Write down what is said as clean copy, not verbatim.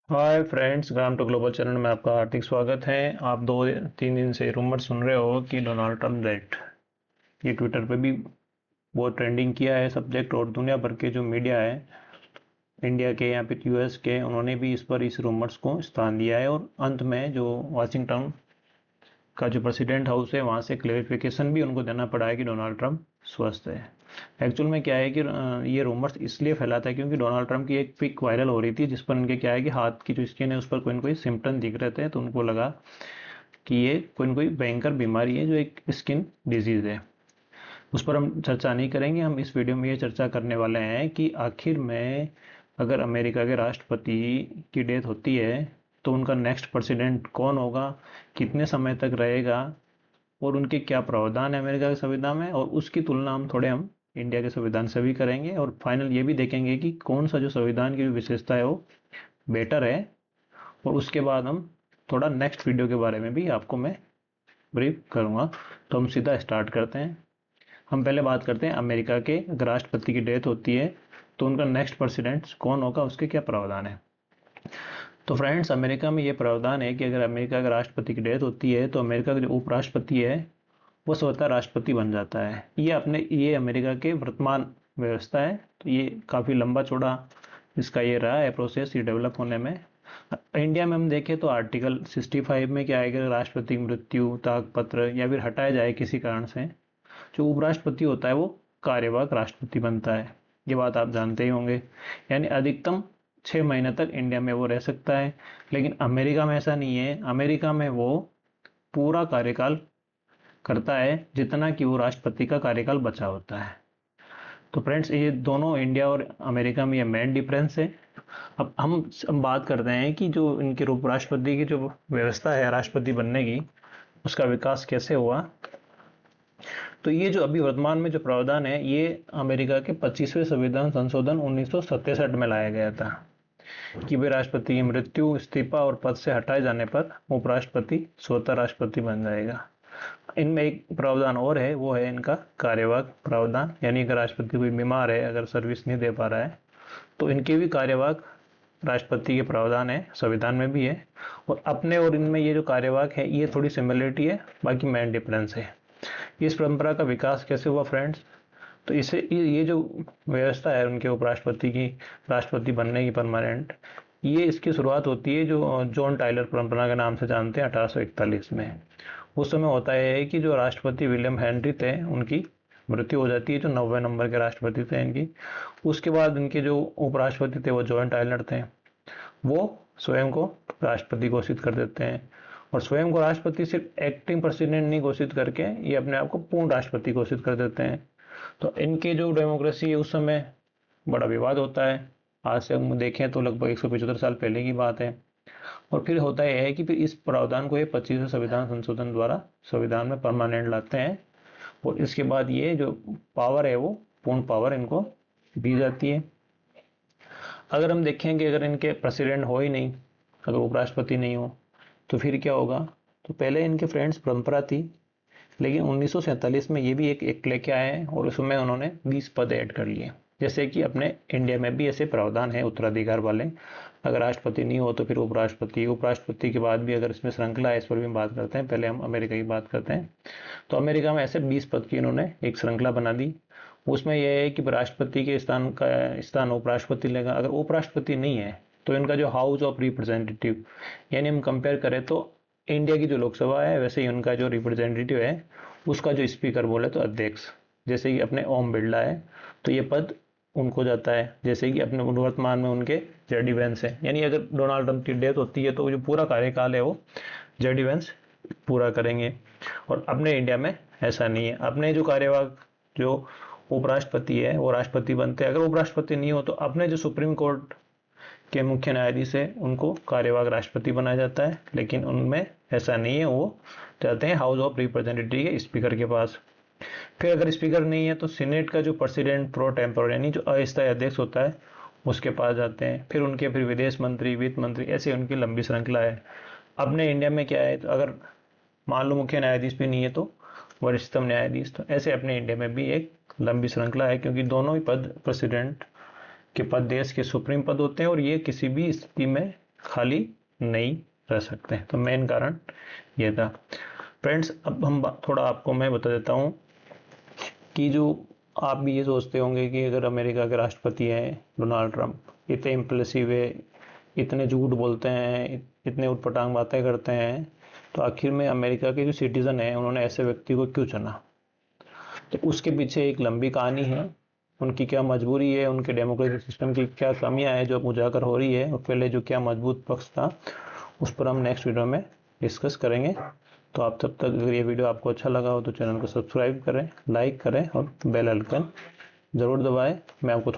Hi friends, gram to global channel में आपका हार्दिक स्वागत है। आप 2-3 दिन से रूमर सुन रहे हो कि डोनाल्ड ट्रम्प डेट। ये ट्विटर पे भी बहुत ट्रेंडिंग किया है सब्जेक्ट, और दुनिया भर के जो मीडिया है, इंडिया के या फिर यूएस के, उन्होंने भी इस रूमर्स को स्थान दिया है। और अंत में जो वाशिंगटन का जो प्रेसिडेंट हाउस है, वहाँ से क्लेरिफिकेशन भी उनको देना पड़ा है कि डोनाल्ड ट्रंप स्वस्थ है। एक्चुअल में क्या है कि ये रूमर्स इसलिए फैलाता है क्योंकि डोनाल्ड ट्रंप की एक पिक वायरल हो रही थी जिस पर इनके क्या है कि हाथ की जो स्किन है उस पर कोई ना कोई सिम्टम दिख रहे थे, तो उनको लगा कि ये कोई ना कोई भयंकर बीमारी है जो एक स्किन डिजीज है। उस पर हम चर्चा नहीं करेंगे। हम इस वीडियो में ये चर्चा करने वाले हैं कि आखिर में अगर अमेरिका के राष्ट्रपति की डेथ होती है तो उनका नेक्स्ट प्रेसिडेंट कौन होगा, कितने समय तक रहेगा, और उनके क्या प्रावधान है अमेरिका के संविधान में, और उसकी तुलना हम इंडिया के संविधान से भी करेंगे। और फाइनल ये भी देखेंगे कि कौन सा जो संविधान की विशेषता है वो बेटर है। और उसके बाद हम थोड़ा नेक्स्ट वीडियो के बारे में भी आपको मैं ब्रीफ करूंगा। तो हम सीधा स्टार्ट करते हैं। हम पहले बात करते हैं अमेरिका के, अगर राष्ट्रपति की डेथ होती है तो उनका नेक्स्ट प्रेसिडेंट कौन होगा, उसके क्या प्रावधान है। तो फ्रेंड्स, अमेरिका में ये प्रावधान है कि अगर अमेरिका के राष्ट्रपति की डेथ होती है तो अमेरिका का जो उपराष्ट्रपति है वो स्वतः राष्ट्रपति बन जाता है। ये अमेरिका के वर्तमान व्यवस्था है। तो ये काफ़ी लंबा चौड़ा इसका ये रहा है प्रोसेस, ये डेवलप होने में। इंडिया में हम देखें तो आर्टिकल 65 में क्या है कि राष्ट्रपति की मृत्यु, त्यागपत्र या फिर हटाया जाए किसी कारण से, जो उपराष्ट्रपति होता है वो कार्यवाहक राष्ट्रपति बनता है। ये बात आप जानते ही होंगे। यानी अधिकतम 6 महीने तक इंडिया में वो रह सकता है। लेकिन अमेरिका में ऐसा नहीं है। अमेरिका में वो पूरा कार्यकाल करता है जितना कि वो राष्ट्रपति का कार्यकाल बचा होता है। तो फ्रेंड्स, ये दोनों इंडिया और अमेरिका में ये मेन डिफरेंस है। अब हम बात करते हैं कि जो इनके उपराष्ट्रपति की जो व्यवस्था है राष्ट्रपति बनने की, उसका विकास कैसे हुआ। तो ये जो अभी वर्तमान में जो प्रावधान है, ये अमेरिका के 25वें संविधान संशोधन 1967 में लाया गया था कि वे राष्ट्रपति की मृत्यु, इस्तीफा और पद से हटाए जाने पर उपराष्ट्रपति स्वतः राष्ट्रपति बन जाएगा। इनमें एक प्रावधान और है, वो है इनका कार्यवाहक प्रावधान। यानी अगर राष्ट्रपति कोई बीमार है, अगर सर्विस नहीं दे पा रहा है, तो इनके भी कार्यवाहक राष्ट्रपति के प्रावधान है, संविधान में भी है। और अपने और इनमें ये जो कार्यवाहक है, ये थोड़ी सिमिलरिटी है, बाकी मेन डिफरेंस है। इस परंपरा का विकास कैसे हुआ फ्रेंड्स। तो इसे ये जो व्यवस्था है उनके उपराष्ट्रपति की, राष्ट्रपति बनने की परमानेंट, ये इसकी शुरुआत होती है जो जॉन टाइलर परंपरा के नाम से जानते हैं, 1841 में। उस समय होता है कि जो राष्ट्रपति विलियम हेनरी थे उनकी मृत्यु हो जाती है, जो 90 नंबर के राष्ट्रपति थे इनकी। उसके बाद इनके जो उपराष्ट्रपति थे वो जॉन टाइलर थे, वो स्वयं को राष्ट्रपति घोषित कर देते हैं। और स्वयं को राष्ट्रपति सिर्फ एक्टिंग प्रेसिडेंट नहीं घोषित करके ये अपने आप को पूर्ण राष्ट्रपति घोषित कर देते हैं। तो इनकी जो डेमोक्रेसी है उस समय बड़ा विवाद होता है। आज से हम देखें तो लगभग 175 साल पहले की बात है। और फिर होता यह है कि फिर इस प्रावधान को ये 25वें संविधान संशोधन द्वारा संविधान में परमानेंट लाते हैं। और इसके बाद ये जो पावर है वो पूर्ण पावर इनको दी जाती है। अगर हम देखें कि अगर इनके प्रेसिडेंट हो ही नहीं, अगर उपराष्ट्रपति नहीं हो, तो फिर क्या होगा। तो पहले इनके फ्रेंड्स परंपरा थी, लेकिन 1947 में ये भी एक एक्ट लेके आए हैं और उसमें उन्होंने 20 पद ऐड कर लिए। जैसे कि अपने इंडिया में भी ऐसे प्रावधान है उत्तराधिकार वाले। अगर राष्ट्रपति नहीं हो तो फिर उपराष्ट्रपति, उपराष्ट्रपति के बाद भी अगर इसमें श्रृंखला है, इस पर भी हम बात करते हैं। पहले हम अमेरिका की बात करते हैं। तो अमेरिका में ऐसे 20 पद की इन्होंने एक श्रृंखला बना दी। उसमें यह है कि राष्ट्रपति के स्थान उपराष्ट्रपति लेगा। अगर उपराष्ट्रपति नहीं है तो इनका जो हाउस ऑफ रिप्रेजेंटेटिव, यानी हम कंपेयर करें तो इंडिया की जो लोकसभा है वैसे ही उनका जो रिप्रेजेंटेटिव है उसका जो स्पीकर बोले तो अध्यक्ष, जैसे कि अपने ओम बिरला है, तो ये पद उनको जाता है। जैसे कि अपने वर्तमान में उनके जेडी वेंस है। यानी अगर डोनाल्ड ट्रंप की डेथ होती है तो जो पूरा कार्यकाल है वो जेडी वेंस पूरा करेंगे। और अपने इंडिया में ऐसा नहीं है। अपने जो कार्यवाहक जो उपराष्ट्रपति है वो राष्ट्रपति बनते हैं। अगर उपराष्ट्रपति नहीं हो तो अपने जो सुप्रीम कोर्ट के मुख्य न्यायाधीश है उनको कार्यवाहक राष्ट्रपति बनाया जाता है। लेकिन उनमें ऐसा नहीं है, वो जाते हैं हाउस ऑफ रिप्रेजेंटेटिव के स्पीकर के पास। फिर अगर स्पीकर नहीं है तो सीनेट का जो प्रेसिडेंट प्रो टेम्पोर यानी जो अस्थायी अध्यक्ष होता है उसके पास जाते हैं। फिर विदेश मंत्री, वित्त मंत्री, ऐसे उनकी लंबी श्रृंखला है। अपने इंडिया में क्या है, तो अगर मान लो मुख्य न्यायाधीश भी नहीं है तो वरिष्ठतम न्यायाधीश। तो ऐसे अपने इंडिया में भी एक लंबी श्रृंखला है, क्योंकि दोनों ही पद प्रेसिडेंट के पद देश के सुप्रीम पद होते हैं और ये किसी भी स्थिति में खाली नहीं रह सकते। तो मेन कारण ये था। फ्रेंड्स, अब हम थोड़ा आपको मैं बता देता हूँ कि जो आप भी ये सोचते होंगे कि अगर अमेरिका के राष्ट्रपति हैं डोनाल्ड ट्रंप, इतने इम्पल्सिव है, इतने झूठ बोलते हैं, इतने उटपटांग बातें करते हैं, तो आखिर में अमेरिका के जो सिटीजन हैं उन्होंने ऐसे व्यक्ति को क्यों चुना? तो उसके पीछे एक लंबी कहानी है। उनकी क्या मजबूरी है, उनके डेमोक्रेटिक सिस्टम की क्या कमियां हैं जो अब उजागर हो रही है, और पहले जो क्या मजबूत पक्ष था, उस पर हम नेक्स्ट वीडियो में डिस्कस करेंगे। तो आप तब तक, अगर ये वीडियो आपको अच्छा लगा हो तो चैनल को सब्सक्राइब करें, लाइक करें और बेल आइकन ज़रूर दबाएं। मैं आपको